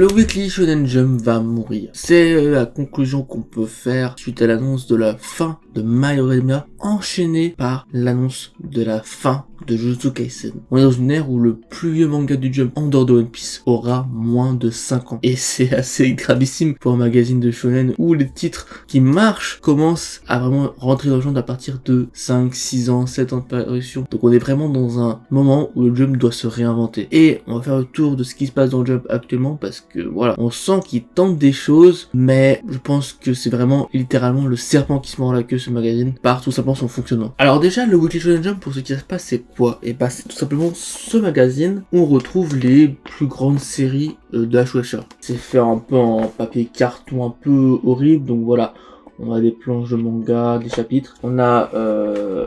Le Weekly Shonen Jump va mourir. C'est la conclusion qu'on peut faire suite à l'annonce de la fin de My Hero Academia, enchaînée par l'annonce de la fin de Jujutsu Kaisen. On est dans une ère où le plus vieux manga du Jump en dehors de One Piece aura moins de 5 ans. Et c'est assez gravissime pour un magazine de shonen où les titres qui marchent commencent à vraiment rentrer dans le genre à partir de 5, 6 ans, 7 ans de parution. Donc on est vraiment dans un moment où le Jump doit se réinventer. Et on va faire le tour de ce qui se passe dans le Jump actuellement parce que voilà, on sent qu'il tente des choses, mais je pense que c'est vraiment littéralement le serpent qui se mord la queue, ce magazine, par tout simplement son fonctionnement. Alors déjà, le Weekly Shonen Jump, pour ce qui se passe, c'est quoi? Et bah c'est tout simplement ce magazine où on retrouve les plus grandes séries de la Shueisha. C'est fait un peu en papier carton un peu horrible, donc voilà. On a des planches de manga, des chapitres, on a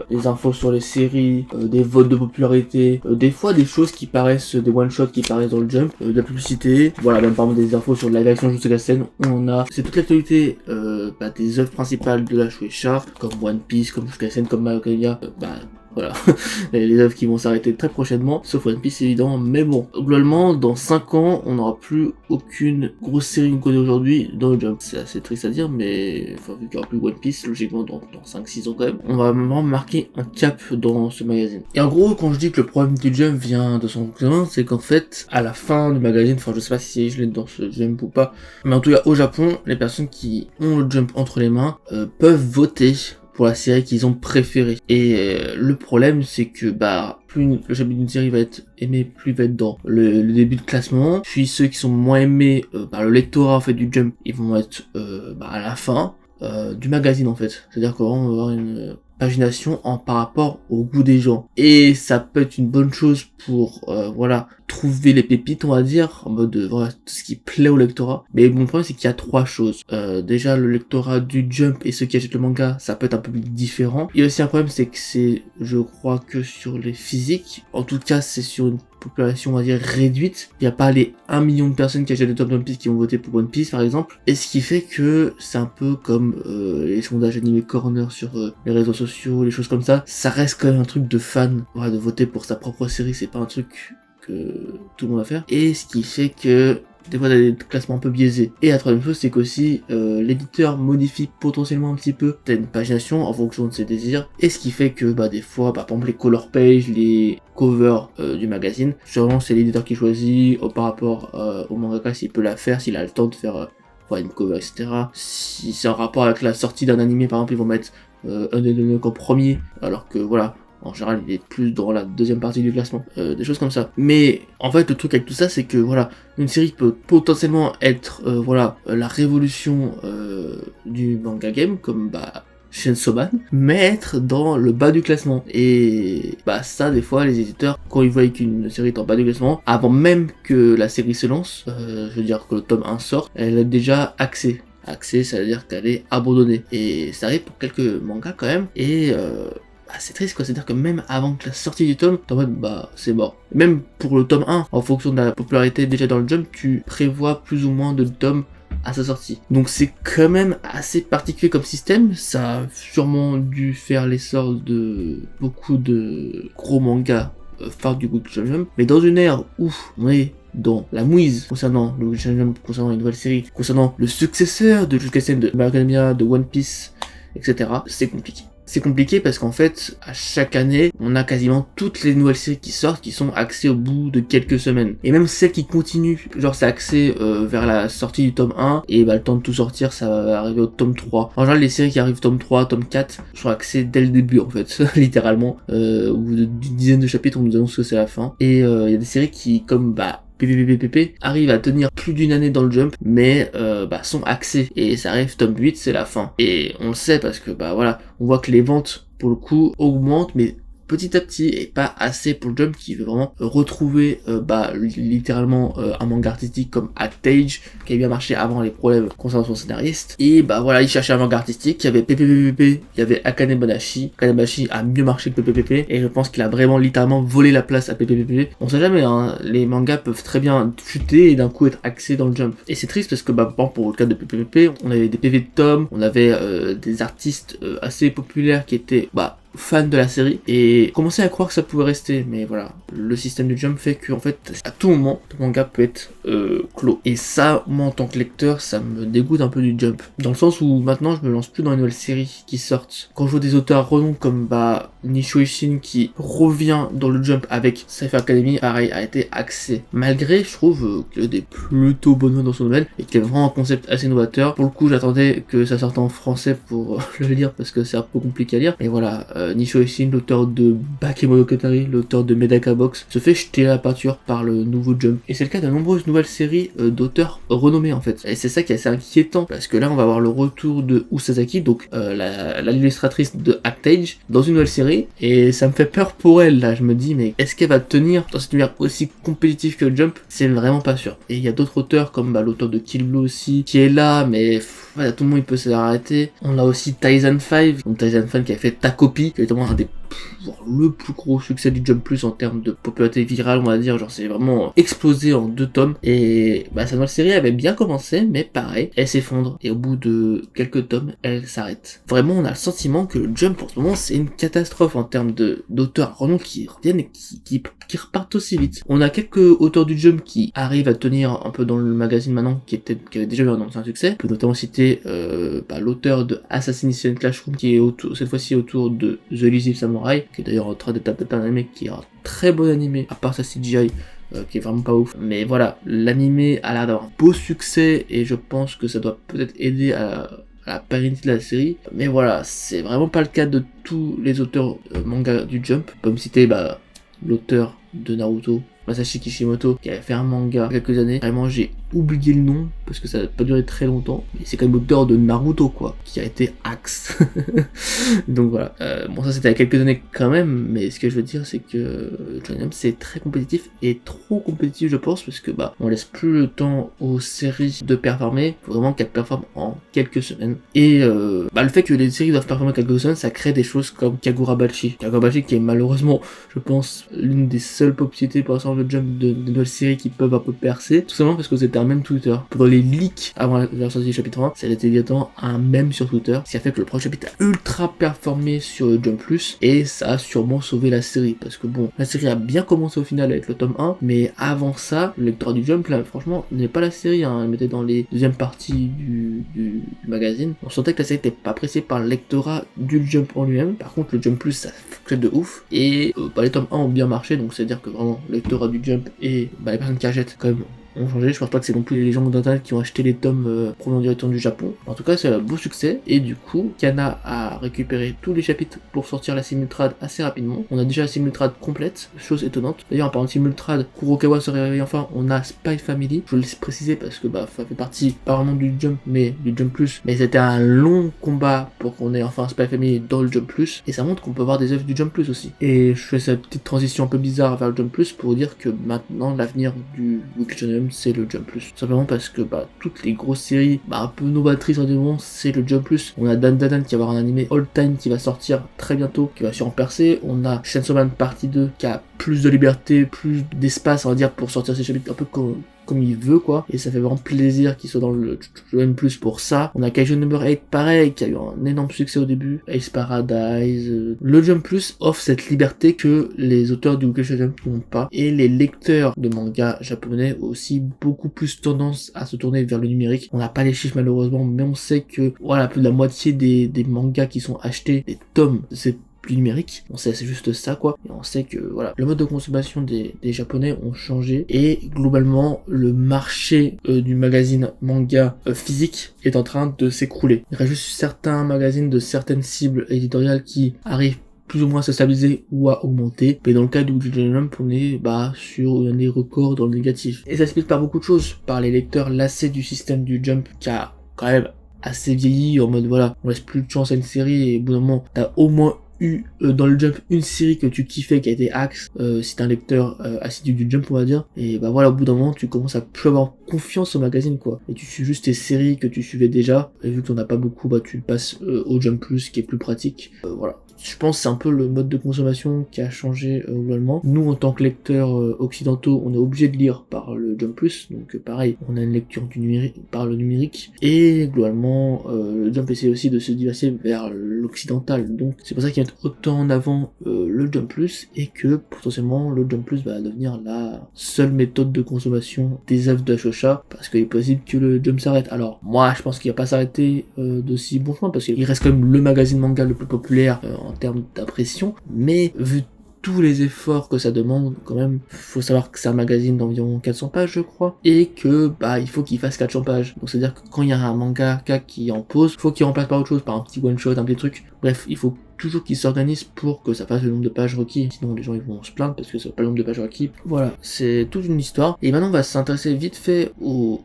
des infos sur les séries, des votes de popularité, des fois des choses qui paraissent, des one-shots qui paraissent dans le Jump, de la publicité, voilà, même par exemple des infos sur la version Jujutsu Kaisen, on a, c'est toute l'actualité des œuvres principales de la Shueisha, comme One Piece, comme Jujutsu Kaisen, comme My Hero Academia, voilà, les œuvres qui vont s'arrêter très prochainement, sauf One Piece évidemment, mais bon, globalement, dans 5 ans, on n'aura plus aucune grosse série qu'on connaît aujourd'hui dans le Jump. C'est assez triste à dire, mais enfin, vu qu'il n'y aura plus One Piece, logiquement, dans 5-6 ans quand même, on va vraiment marquer un cap dans ce magazine. Et en gros, quand je dis que le problème du Jump vient de son fonctionnement, c'est qu'en fait, à la fin du magazine, enfin, je sais pas si je l'ai dans ce Jump ou pas, mais en tout cas, au Japon, les personnes qui ont le Jump entre les mains peuvent voter pour la série qu'ils ont préférée. Et le problème, c'est que plus le chapitre d'une série va être aimé, plus il va être dans le début de classement. Puis ceux qui sont moins aimés par le lectorat en fait du Jump, ils vont être à la fin du magazine en fait. C'est-à-dire qu'on va avoir une pagination par rapport au goût des gens. Et ça peut être une bonne chose pour voilà, trouver les pépites, on va dire, en mode voilà, tout ce qui plaît au lectorat. Mais mon problème, c'est qu'il y a 3 choses. Déjà, le lectorat du Jump et ceux qui achètent le manga, ça peut être un peu différent. Il y a aussi un problème, c'est que c'est, je crois, que sur les physiques. En tout cas, c'est sur une population, on va dire, réduite. Il n'y a pas les 1 million de personnes qui achètent le top de One Piece qui vont voter pour One Piece, par exemple. Et ce qui fait que c'est un peu comme les sondages animés corner sur les réseaux sociaux, les choses comme ça. Ça reste quand même un truc de fan. Voilà, de voter pour sa propre série, c'est pas un truc que tout le monde va faire. Et ce qui fait que des fois, t'as des classements un peu biaisés. Et la troisième chose, c'est qu'aussi, l'éditeur modifie potentiellement un petit peu une pagination en fonction de ses désirs. Et ce qui fait que, des fois, par exemple, les color pages, les covers du magazine, sûrement c'est l'éditeur qui choisit par rapport au mangaka s'il peut la faire, s'il a le temps de faire une cover, etc. Si c'est en rapport avec la sortie d'un animé, par exemple, ils vont mettre un des en premier, alors que voilà, en général, il est plus dans la deuxième partie du classement, des choses comme ça. Mais en fait, le truc avec tout ça, c'est que voilà, une série peut potentiellement être la révolution du manga game, comme Chainsaw Man, mais être dans le bas du classement. Et ça, des fois, les éditeurs, quand ils voient qu'une série est en bas du classement, avant même que la série se lance, je veux dire que le tome 1 sort, elle est déjà axée. Axée, ça veut dire qu'elle est abandonnée. Et ça arrive pour quelques mangas quand même. Et c'est triste quoi, c'est-à-dire que même avant que la sortie du tome, t'es en mode c'est mort. Même pour le tome 1, en fonction de la popularité déjà dans le Jump, tu prévois plus ou moins de tomes à sa sortie. Donc c'est quand même assez particulier comme système, ça a sûrement dû faire l'essor de beaucoup de gros mangas phares du Weekly Shonen Jump, mais dans une ère où on est dans la mouise concernant le Weekly Shonen Jump, concernant une nouvelle série, concernant le successeur de Jujutsu Kaisen, de My Hero Academia, de One Piece, etc., c'est compliqué. C'est compliqué parce qu'en fait, à chaque année, on a quasiment toutes les nouvelles séries qui sortent qui sont axées au bout de quelques semaines. Et même celles qui continuent, genre c'est axé vers la sortie du tome 1, et le temps de tout sortir, ça va arriver au tome 3. En général, les séries qui arrivent tome 3, tome 4, sont axées dès le début en fait, littéralement. Au bout d'une dizaine de chapitres, on nous annonce que c'est la fin. Et il y a des séries qui, comme PPPPP arrive à tenir plus d'une année dans le Jump, mais sont axés, et ça arrive tome 8, c'est la fin. Et on le sait parce que on voit que les ventes pour le coup augmentent, mais petit à petit, et pas assez pour le Jump qui veut vraiment retrouver littéralement un manga artistique comme Actage qui a bien marché avant les problèmes concernant son scénariste. Et il cherchait un manga artistique, il y avait PPPP, il y avait Akane Banashi. Akane Banashi a mieux marché que PPPP, et je pense qu'il a vraiment littéralement volé la place à PPPP. On sait jamais, hein, les mangas peuvent très bien chuter et d'un coup être axés dans le Jump. Et c'est triste parce que pour le cas de PPPP, on avait des PV de tomes, on avait des artistes assez populaires qui étaient fan de la série et commençais à croire que ça pouvait rester, mais voilà, le système du Jump fait que en fait à tout moment ton manga peut être clos, et ça, moi en tant que lecteur, ça me dégoûte un peu du Jump, dans le sens où maintenant je me lance plus dans les nouvelles séries qui sortent. Quand je vois des auteurs renommés comme Nishio Ishin qui revient dans le Jump avec Cypher Academy, pareil, a été axé, malgré je trouve qu'il y a des plutôt bonnes notes dans son domaine et qu'il y a vraiment un concept assez novateur. Pour le coup, j'attendais que ça sorte en français pour le lire parce que c'est un peu compliqué à lire, mais voilà, Nishio Ishin, l'auteur de Bakemonogatari, l'auteur de Medaka Box, se fait jeter à la peinture par le nouveau Jump, et c'est le cas de nombreuses nouvelles séries d'auteurs renommés en fait, et c'est ça qui est assez inquiétant parce que là on va avoir le retour de Usazaki, donc l'illustratrice de Actage, dans une nouvelle série, et ça me fait peur pour elle. Là je me dis, mais est-ce qu'elle va tenir dans cet univers aussi compétitif que Jump? C'est vraiment pas sûr. Et il y a d'autres auteurs comme l'auteur de Kill Blue aussi qui est là, mais voilà, tout le monde il peut s'arrêter. On a aussi Taizan 5, donc Taizan 5 qui a fait Ta Copie, qui est vraiment un des le plus gros succès du Jump Plus en termes de popularité virale, on va dire, genre c'est vraiment explosé en 2 tomes, et sa nouvelle série avait bien commencé, mais pareil, elle s'effondre, et au bout de quelques tomes, elle s'arrête. Vraiment, on a le sentiment que le Jump en ce moment, c'est une catastrophe en termes d'auteurs renom qui reviennent et qui repartent aussi vite. On a quelques auteurs du Jump qui arrivent à tenir un peu dans le magazine maintenant, qui avait déjà eu un ancien succès. On peut notamment citer l'auteur de Assassination Classroom, qui est cette fois-ci autour de The Elusive Samurai, qui est d'ailleurs en train d'être un anime qui est un très bon animé, à part sa CGI, qui est vraiment pas ouf. Mais voilà, l'animé a l'air d'avoir un beau succès, et je pense que ça doit peut-être aider à la pérennité de la série. Mais voilà, c'est vraiment pas le cas de tous les auteurs manga du Jump. On peut me citer l'auteur de Naruto, Masashi Kishimoto, qui avait fait un manga il y a quelques années. Vraiment, j'ai oublié le nom parce que ça n'a pas duré très longtemps, mais c'est quand même l'auteur de Naruto quoi, qui a été axe. Donc voilà, bon ça c'était il y a quelques années quand même, mais ce que je veux dire c'est que Shonen Jump c'est très compétitif, et trop compétitif je pense, parce que on laisse plus le temps aux séries de performer, faut vraiment qu'elles performent en quelques semaines, et le fait que les séries doivent performer en quelques semaines, ça crée des choses comme Kagurabachi qui est malheureusement, je pense, l'une des seules possibilités pour l'instant de Jump de nouvelles séries qui peuvent un peu percer, tout simplement parce que c'était un même Twitter. Pendant les leaks avant la sortie du chapitre 1, c'était directement un mème sur Twitter, ce qui a fait que le premier chapitre a ultra performé sur Jump Plus, et ça a sûrement sauvé la série, parce que la série a bien commencé au final avec le tome 1, mais avant ça, le lectorat du Jump, là, franchement, n'est pas la série, elle mettait dans les deuxièmes parties du magazine. On sentait que la série n'était pas appréciée par le lectorat du Jump en lui-même. Par contre, le Jump Plus, ça fonctionne de ouf, et les tomes 1 ont bien marché, donc c'est-à-dire que vraiment, le lectorat du Jump et les personnes qui achètent quand même ont changé. Je pense pas que c'est non plus les gens d'internet qui ont acheté les tomes provenant directement du Japon. En tout cas, c'est un beau succès, et du coup, Kana a récupéré tous les chapitres pour sortir la simultrade assez rapidement. On a déjà la simultrade complète, chose étonnante. D'ailleurs, en parlant de simultrade, Kurokawa se réveille enfin, on a Spy Family. Je le laisse préciser parce que ça fait partie, pas vraiment du Jump, mais du Jump Plus. Mais c'était un long combat pour qu'on ait enfin Spy Family dans le Jump Plus, et ça montre qu'on peut voir des œuvres du Jump Plus aussi. Et je fais cette petite transition un peu bizarre vers le Jump Plus pour dire que maintenant, l'avenir du Weekly Shonen c'est le Jump Plus. Simplement parce que toutes les grosses séries un peu novatrices en moment, c'est le Jump Plus. On a Dan Dan Dan qui va avoir un animé all time qui va sortir très bientôt, qui va sûrement percer. On a Chainsaw Man partie 2 qui a plus de liberté, plus d'espace on va dire pour sortir ses chapitres un peu comme il veut quoi, et ça fait vraiment plaisir qu'il soit dans le Shonen Plus pour ça. On a Kaiju Number 8 pareil, qui a eu un énorme succès au début, Ace Paradise. Le Jump Plus offre cette liberté que les auteurs du Weekly Shonen n'ont pas, et les lecteurs de manga japonais ont aussi beaucoup plus tendance à se tourner vers le numérique. On n'a pas les chiffres malheureusement, mais on sait que plus de la moitié des mangas qui sont achetés, des tomes, c'est plus numérique. On sait c'est juste ça quoi, et on sait que le mode de consommation des japonais ont changé, et globalement le marché du magazine manga physique est en train de s'écrouler. Il reste juste certains magazines de certaines cibles éditoriales qui arrivent plus ou moins à se stabiliser ou à augmenter, mais dans le cas du Jump on est sur des records dans le négatif, et ça s'explique par beaucoup de choses, par les lecteurs lassés du système du Jump qui a quand même assez vieilli, en mode on laisse plus de chance à une série, et au bout d'un moment t'as au moins dans le Jump une série que tu kiffais qui a été axe, si t'es un lecteur assidu du Jump on va dire, et au bout d'un moment tu commences à plus avoir confiance au magazine quoi, et tu suis juste tes séries que tu suivais déjà, et vu que t'en as pas beaucoup tu passes au Jump Plus qui est plus pratique. Je pense que c'est un peu le mode de consommation qui a changé globalement. Nous, en tant que lecteurs occidentaux, on est obligé de lire par le Jump Plus, donc pareil, on a une lecture du numérique, par le numérique, et globalement, le Jump essaie aussi de se diversifier vers l'occidental, donc c'est pour ça qu'il y a mettre autant en avant le Jump Plus et que potentiellement le Jump Plus va devenir la seule méthode de consommation des œuvres de Shueisha, parce qu'il est possible que le Jump s'arrête. Alors moi je pense qu'il va pas s'arrêter de si bon chemin, parce qu'il reste quand même le magazine manga le plus populaire en termes d'impression, mais vu tous les efforts que ça demande, quand même, faut savoir que c'est un magazine d'environ 400 pages, je crois, et que, il faut qu'il fasse 400 pages. Donc, c'est-à-dire que quand il y a un mangaka qui en pose, faut qu'il remplace par autre chose, par un petit one-shot, un petit truc. Bref, il faut toujours qu'il s'organise pour que ça fasse le nombre de pages requis. Sinon, les gens, ils vont se plaindre parce que c'est pas le nombre de pages requis. Voilà, c'est toute une histoire. Et maintenant, on va s'intéresser vite fait aux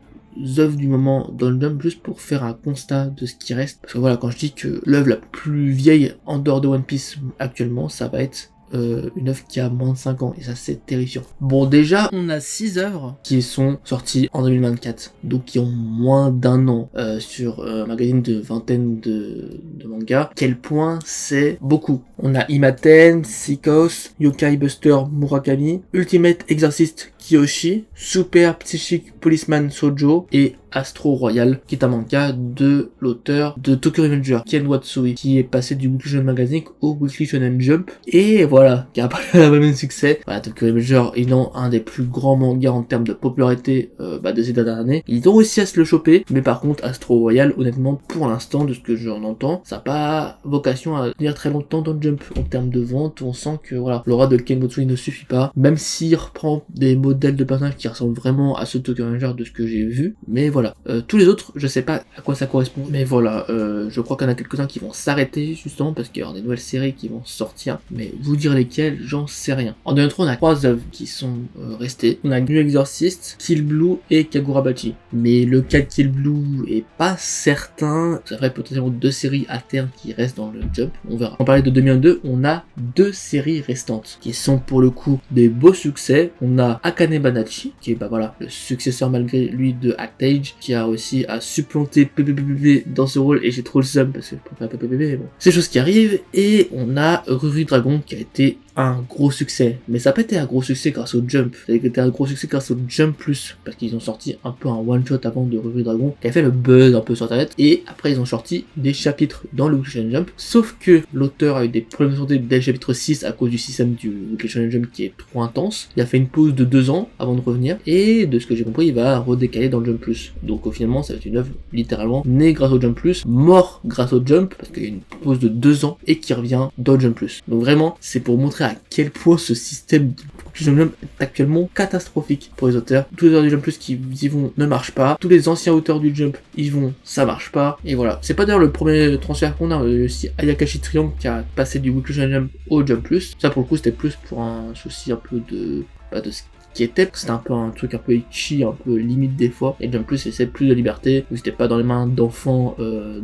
œuvres du moment dans le Jump juste pour faire un constat de ce qui reste. Parce que voilà, quand je dis que l'œuvre la plus vieille en dehors de One Piece actuellement, ça va être une œuvre qui a moins de 5 ans, et ça c'est terrifiant. Bon, déjà on a 6 œuvres qui sont sorties en 2024, donc qui ont moins d'un an sur un magazine de vingtaine de mangas. Quel point c'est beaucoup. On a Imaten, Psychos, Yokai Buster Murakami, Ultimate Exorcist Kiyoshi, Super Psychic Policeman Sojo et Astro Royal, qui est un manga de l'auteur de Tokyo Revenger, Ken Watsui, qui est passé du Weekly Shonen Magazine au Weekly Shonen Jump, et voilà, qui a pas eu le même succès. Voilà, Tokyo Revenger étant un des plus grands mangas en termes de popularité de ces dernières années. Ils ont réussi à se le choper, mais par contre Astro Royal, honnêtement, pour l'instant, de ce que j'en entends, ça n'a pas vocation à tenir très longtemps dans le Jump. En termes de vente, on sent que voilà, l'aura de Ken Watsui ne suffit pas, même s'il reprend des modèles de personnages qui ressemblent vraiment à ceux de Tokyo Revenger de ce que j'ai vu, mais voilà. Tous les autres, je sais pas à quoi ça correspond, mais voilà, je crois qu'il y en a quelques-uns qui vont s'arrêter, justement, parce qu'il y aura des nouvelles séries qui vont sortir, mais vous dire lesquelles, j'en sais rien. En 2023, on a 3 œuvres qui sont restées. On a New Exorcist, Kill Blue et Kagurabachi. Mais le cas de Kill Blue est pas certain, ça ferait potentiellement 2 séries à terme qui restent dans le Jump, on verra. On parlait de 2022, on a 2 séries restantes, qui sont pour le coup des beaux succès. On a Akane Banachi, qui est voilà, le successeur malgré lui de Actage, qui a aussi à supplanter PPPP dans ce rôle, et j'ai trop le seum parce que pour faire PPPP, mais bon, c'est choses qui arrivent. Et on a Ruri Dragon qui a été un gros succès, mais ça n'a pas été un gros succès grâce au Jump, ça a été un gros succès grâce au Jump Plus, parce qu'ils ont sorti un peu un one shot avant de Ruri Dragon qui a fait le buzz un peu sur internet, et après ils ont sorti des chapitres dans le Weekly Shonen Jump, sauf que l'auteur a eu des problèmes de santé dès le chapitre 6 à cause du système du Weekly Shonen Jump qui est trop intense. Il a fait une pause de 2 ans avant de revenir, et de ce que j'ai compris il va redécaler dans le Jump Plus, donc finalement ça va être une œuvre littéralement née grâce au Jump Plus, mort grâce au Jump parce qu'il y a une pause de 2 ans et qui revient dans le Jump Plus. Donc vraiment c'est pour montrer à quel point ce système de Jump est actuellement catastrophique pour les auteurs. Tous les auteurs du Jump Plus qui y vont ne marchent pas, tous les anciens auteurs du Jump y vont, ça marche pas, et voilà. C'est pas d'ailleurs le premier transfert qu'on a, aussi Ayakashi Triangle qui a passé du Weekly Shonen Jump au Jump Plus. Ça pour le coup c'était plus pour un souci un peu de qui était, c'était un peu un truc un peu itchy, un peu limite des fois, et Jump Plus essaie plus de liberté, où c'était pas dans les mains d'enfants,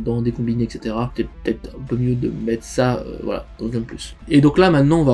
dans des combinés, etc. C'était peut-être un peu mieux de mettre ça, voilà, dans Jump Plus. Et donc là, maintenant,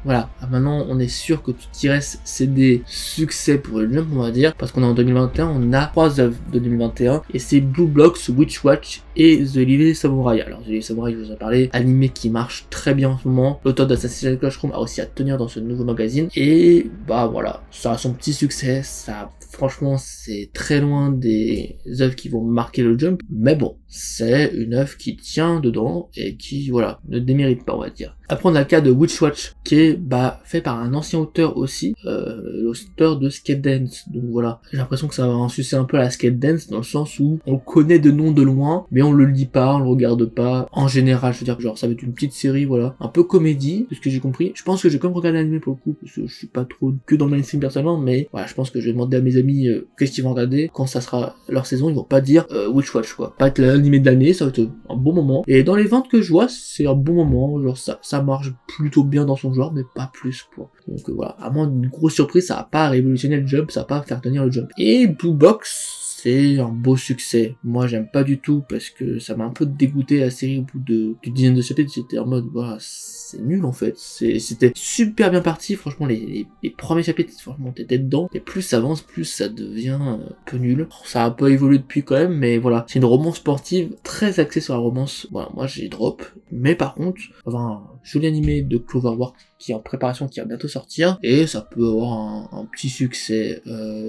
maintenant, on est sûr que tout ce qui reste, c'est des succès pour le Jump, on va dire, parce qu'on est en 2021, on a 3 œuvres de 2021, et c'est Blue Blocks, Witch Watch, et The Lily Samurai. Alors, The Lily Samurai, je vous en ai parlé, animé qui marche très bien en ce moment. L'auteur d'Assassin's Classroom a aussi à tenir dans ce nouveau magazine, et voilà, ça a son petit succès, ça, franchement, c'est très loin des œuvres qui vont marquer le Jump, mais bon, c'est une œuvre qui tient dedans, et qui, voilà, ne démérite pas, on va dire. Après, on a le cas de Witch Watch, qui est, fait par un ancien auteur aussi, l'auteur de Skate Dance. Donc voilà, j'ai l'impression que ça va insucer un peu la Skate Dance, dans le sens où on le connaît de nom de loin, mais on le lit pas, on le regarde pas. En général, je veux dire, genre, ça va être une petite série, voilà, un peu comédie, de ce que j'ai compris. Je pense que j'ai quand même regardé l'anime pour le coup, parce que je suis pas trop que dans le mainstream personnellement, mais voilà, je pense que je vais demander à mes amis qu'est-ce qu'ils vont regarder quand ça sera leur saison. Ils vont pas dire Witch Watch, quoi. Pas être l'animé de l'année, ça va être un bon moment. Et dans les ventes que je vois, c'est un bon moment, genre ça marche plutôt bien dans son genre, mais pas plus, quoi. Donc voilà, à moins d'une grosse surprise, ça va pas révolutionner le Jump, ça va pas faire tenir le Jump. Et Blue Box, c'est un beau succès. Moi, j'aime pas du tout parce que ça m'a un peu dégoûté la série au bout du dizaine de chapitres. J'étais en mode, voilà, c'est nul en fait. C'était super bien parti. Franchement, les premiers chapitres, franchement, t'étais dedans. Et plus ça avance, plus ça devient un peu nul. Ça a un peu évolué depuis quand même, mais voilà. C'est une romance sportive très axée sur la romance. Voilà, moi j'ai drop. mais par contre, on va avoir un joli animé de Cloverworks qui est en préparation, qui va bientôt sortir, et ça peut avoir un petit succès.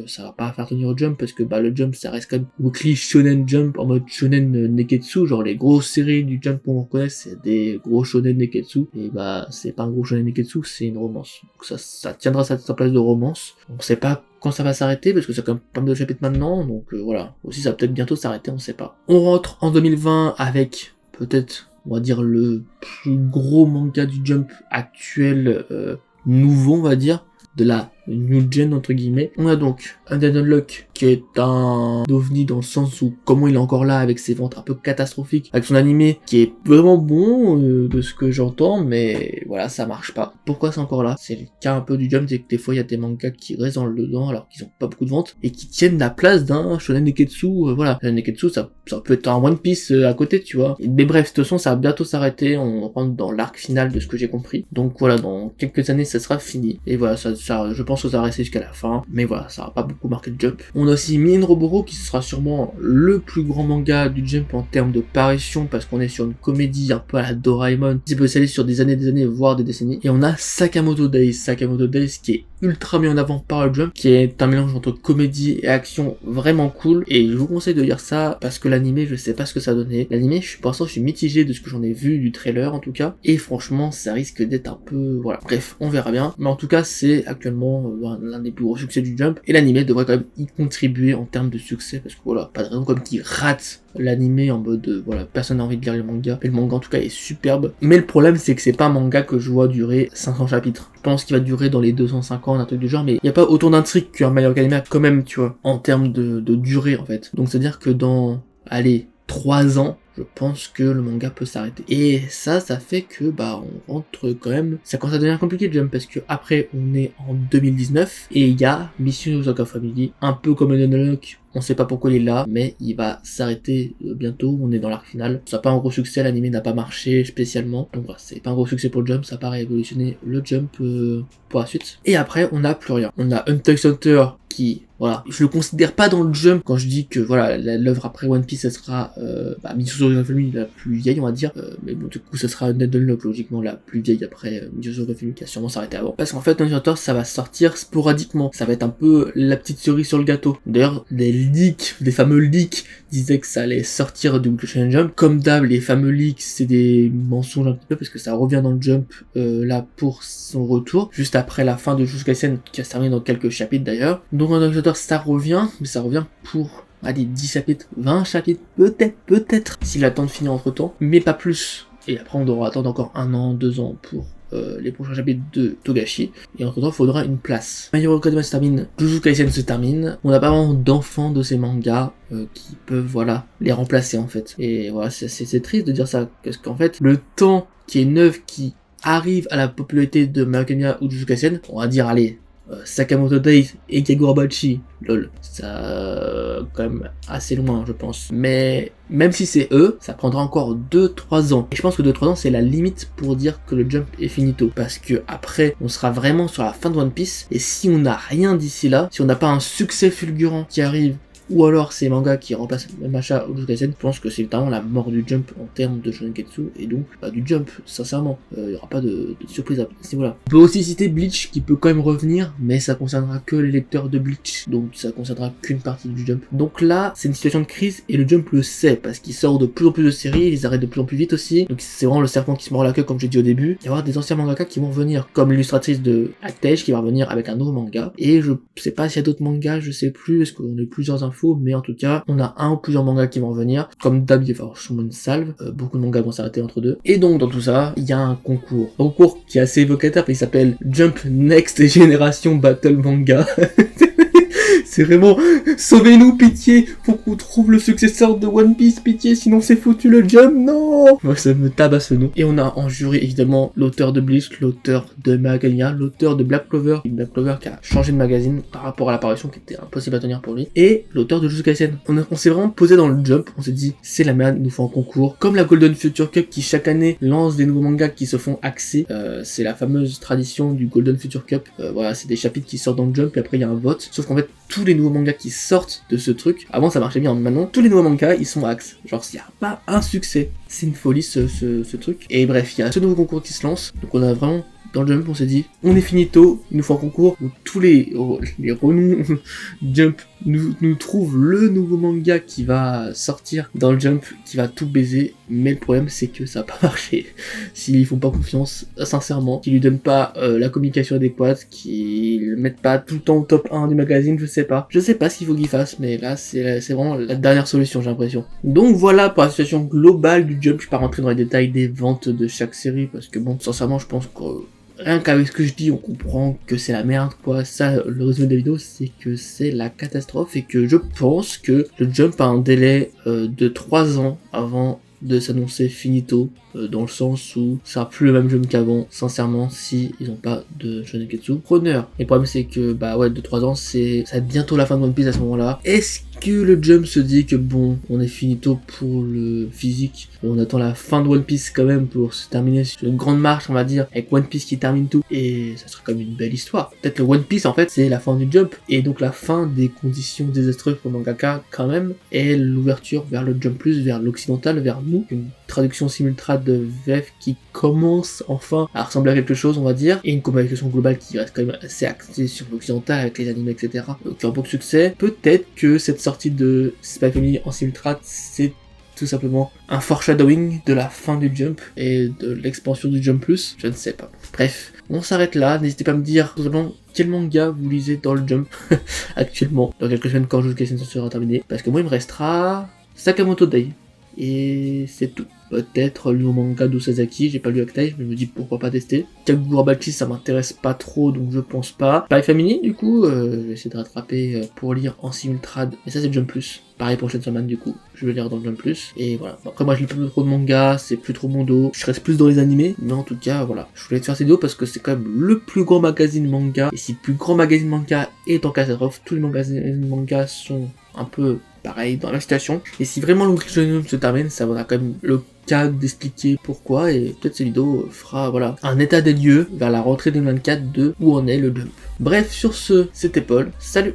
Ça va pas faire tenir au Jump, parce que bah le Jump ça reste quand même Weekly Shonen Jump en mode Shonen Neketsu, genre les grosses séries du Jump qu'on connaît, c'est des gros Shonen Neketsu, et bah c'est pas un gros Shonen Neketsu, c'est une romance. Donc ça tiendra sa place de romance. On sait pas quand ça va s'arrêter, parce que c'est quand même pas mal de chapitres maintenant, donc voilà. Aussi ça va peut-être bientôt s'arrêter, on sait pas. On rentre en 2020 avec peut-être, on va dire, le plus gros manga du Jump actuel, nouveau, on va dire, de la new gen entre guillemets. On a donc Undead Unluck qui est un ovni dans le sens où comment il est encore là avec ses ventes un peu catastrophiques, avec son animé qui est vraiment bon de ce que j'entends, mais voilà, ça marche pas. Pourquoi c'est encore là? C'est le cas un peu du Jump, c'est que des fois il y a des mangas qui restent dans le dedans alors qu'ils ont pas beaucoup de ventes et qui tiennent la place d'un Shonen Neketsu. Voilà, Shonen Neketsu ça peut être un One Piece à côté, tu vois. Mais bref, de toute façon ça va bientôt s'arrêter, on rentre dans l'arc final de ce que j'ai compris. Donc voilà, dans quelques années ça sera fini. Et voilà, ça je pense que ça va rester jusqu'à la fin, mais voilà, ça va pas beaucoup marquer le Jump. On a aussi Min Roboro qui sera sûrement le plus grand manga du Jump en termes de parution, parce qu'on est sur une comédie un peu à la Doraemon, qui peut s'aller sur des années, voire des décennies. Et on a Sakamoto Days qui est ultra mis en avant par le Jump, qui est un mélange entre comédie et action vraiment cool, et je vous conseille de lire ça, parce que l'animé, je sais pas ce que ça a donné. L'animé, pour l'instant, je suis mitigé de ce que j'en ai vu, du trailer en tout cas, et franchement, ça risque d'être un peu, voilà. Bref, on verra bien, mais en tout cas, c'est actuellement l'un des plus gros succès du Jump, et l'animé devrait quand même y contribuer en termes de succès, parce que voilà, pas de raison comme qu'il rate l'animé en mode voilà, personne n'a envie de lire le manga, et le manga en tout cas est superbe. Mais le problème c'est que c'est pas un manga que je vois durer 500 chapitres. Je pense qu'il va durer dans les 250, un truc du genre, mais il n'y a pas autant d'intrigue qu'un My Hero Academia quand même, tu vois, en termes de durée en fait. Donc c'est à dire que dans, allez, 3 ans, je pense que le manga peut s'arrêter. Et ça fait que bah on rentre quand même, ça commence à devenir compliqué le Jump, parce que après on est en 2019 et il y a Mission Osaka Family, un peu comme Undead Unluck. On sait pas pourquoi il est là, mais il va s'arrêter bientôt, on est dans l'arc final. Ça n'a pas un gros succès, l'anime n'a pas marché spécialement. Donc voilà, c'est pas un gros succès pour le Jump, ça paraît révolutionner le Jump pour la suite. Et après, on n'a plus rien. On a Hunter x Hunter qui, voilà, je le considère pas dans le Jump quand je dis que voilà, l'œuvre après One Piece, ça sera Mission Osaka Family la plus vieille, on va dire. Mais bon, du coup, ça sera Undead Unluck, logiquement la plus vieille après Mission Osaka Family qui a sûrement s'arrêté avant. Parce qu'en fait, Hunter x Hunter, ça va sortir sporadiquement. Ça va être un peu la petite cerise sur le gâteau. D'ailleurs, des fameux leaks disaient que ça allait sortir du Shonen Jump. Comme d'hab, les fameux leaks, c'est des mensonges un petit peu parce que ça revient dans le Jump là pour son retour, juste après la fin de Jujutsu Kaisen qui va se terminer dans quelques chapitres d'ailleurs. Donc en Hunter ça revient, mais ça revient pour allez 10 chapitres, 20 chapitres, peut-être, s'il attend de finir entre temps, mais pas plus. Et après on devra attendre encore 1 an, 2 ans pour les prochains chapitres de Togashi, et entre temps il faudra une place. My Hero Academia se termine, Jujutsu Kaisen se termine, on n'a pas vraiment d'enfants de ces mangas qui peuvent voilà les remplacer en fait. Et voilà, c'est triste de dire ça, parce qu'en fait le temps qui est une œuvre qui arrive à la popularité de My Hero Academia ou Jujutsu Kaisen, on va dire allez Sakamoto Days et Kagurabachi, lol, ça quand même assez loin je pense. Mais même si c'est eux, ça prendra encore 2-3 ans. Et je pense que 2-3 ans c'est la limite pour dire que le Jump est finito. Parce que après, on sera vraiment sur la fin de One Piece. Et si on n'a rien d'ici là, si on n'a pas un succès fulgurant qui arrive, ou alors ces mangas qui remplacent Masha ou Jujutsu Kaisen, je pense que c'est vraiment la mort du Jump en termes de Shonenketsu, et donc du Jump, sincèrement. Il n'y aura pas de surprise à ce niveau-là. On peut aussi citer Bleach qui peut quand même revenir, mais ça concernera que les lecteurs de Bleach, donc ça concernera qu'une partie du Jump. Donc là, c'est une situation de crise, et le Jump le sait, parce qu'il sort de plus en plus de séries, ils arrêtent de plus en plus vite aussi, donc c'est vraiment le serpent qui se mord la queue comme j'ai dit au début. Il y aura des anciens mangaka qui vont venir, comme l'illustratrice de Actage qui va revenir avec un nouveau manga, et je sais pas s'il y a d'autres mangas, je sais plus, est-ce qu'on a plusieurs infos, mais en tout cas, on a un ou plusieurs mangas qui vont revenir. Comme d'hab, il va y avoir sûrement une salve. Beaucoup de mangas vont s'arrêter entre deux. Et donc, dans tout ça, il y a un concours. Un concours qui est assez évocateur, il s'appelle Jump Next Generation Battle Manga. C'est vraiment, sauvez-nous, pitié, faut qu'on trouve le successeur de One Piece, pitié, sinon c'est foutu le Jump, non. Moi, ça me tabasse le nom. Et on a en jury, évidemment, l'auteur de Bleach, l'auteur de My Hero Academia, l'auteur de Black Clover qui a changé de magazine par rapport à l'apparition qui était impossible à tenir pour lui, et l'auteur de Jujutsu Kaisen. On s'est vraiment posé dans le Jump, on s'est dit, c'est la merde, il nous faut un concours, comme la Golden Future Cup qui chaque année lance des nouveaux mangas qui se font axer, c'est la fameuse tradition du Golden Future Cup, voilà, c'est des chapitres qui sortent dans le Jump, et après il y a un vote, sauf qu'en fait, tous les nouveaux mangas qui sortent de ce truc, avant ça marchait bien, maintenant tous les nouveaux mangas ils sont axe, genre s'il n'y a pas un succès, c'est une folie ce truc. Et bref, il y a ce nouveau concours qui se lance, donc on a vraiment, dans le Jump on s'est dit, on est finito, il nous faut un concours où tous les renoms Jump nous trouvent le nouveau manga qui va sortir dans le Jump, qui va tout baiser, mais le problème c'est que ça va pas marcher, s'ils font pas confiance, sincèrement, qu'ils lui donnent pas la communication adéquate, qu'ils le mettent pas tout le temps au top 1 du magazine, je sais pas ce qu'il faut qu'ils fassent, mais là c'est vraiment la dernière solution, j'ai l'impression. Donc voilà pour la situation globale du Jump, je vais pas rentrer dans les détails des ventes de chaque série, parce que bon, sincèrement je pense que rien qu'avec ce que je dis, on comprend que c'est la merde, quoi. Ça, le résumé de la vidéo, c'est que c'est la catastrophe et que je pense que le Jump a un délai de 3 ans avant de s'annoncer finito, dans le sens où ça sera plus le même Jump qu'avant, sincèrement, si ils ont pas de Shonen Getsu preneur. Et le problème, c'est que, bah ouais, de 3 ans, ça va être bientôt la fin de One Piece à ce moment-là. Est-ce que le Jump se dit que bon, on est finito pour le physique, on attend la fin de One Piece quand même pour se terminer sur une grande marche, on va dire, avec One Piece qui termine tout, et ça serait comme une belle histoire. Peut-être le One Piece en fait c'est la fin du Jump, et donc la fin des conditions désastreuses pour le mangaka quand même, et l'ouverture vers le Jump Plus, vers l'occidental, vers nous, une traduction simultrade de VF qui commence enfin à ressembler à quelque chose, on va dire, et une communication globale qui reste quand même assez axée sur l'occidental avec les animés, etc., qui ont beaucoup de succès. Peut-être que cette sortie de Spy Family en simultrade, c'est tout simplement un foreshadowing de la fin du Jump et de l'expansion du Jump Plus, je ne sais pas. Bref, on s'arrête là, n'hésitez pas à me dire tout simplement quel manga vous lisez dans le Jump actuellement, dans quelques semaines quand Jujutsu Kaisen sera terminé, parce que moi il me restera Sakamoto Day, et c'est tout. Peut-être le manga d'Osazaki, j'ai pas lu Actai, mais je me dis pourquoi pas tester. Kagurabachi ça m'intéresse pas trop, donc je pense pas. Spy Family du coup, je vais essayer de rattraper pour lire en simultrade, mais ça c'est Jump Plus. Pareil pour Chainsaw Man du coup, je vais lire dans le Jump Plus, et voilà. Après moi je lis plus trop de mangas, c'est plus trop mon dos, je reste plus dans les animés, mais en tout cas voilà. Je voulais te faire cette vidéo parce que c'est quand même le plus grand magazine manga, et si le plus grand magazine manga est en catastrophe, tous les magazines manga sont un peu pareil dans la situation, et si vraiment le Shonen se termine, ça vaudra quand même le cas d'expliquer pourquoi, et peut-être cette vidéo fera voilà un état des lieux vers la rentrée 2024 de où en est le Jump. Bref, sur ce, c'était Paul, salut!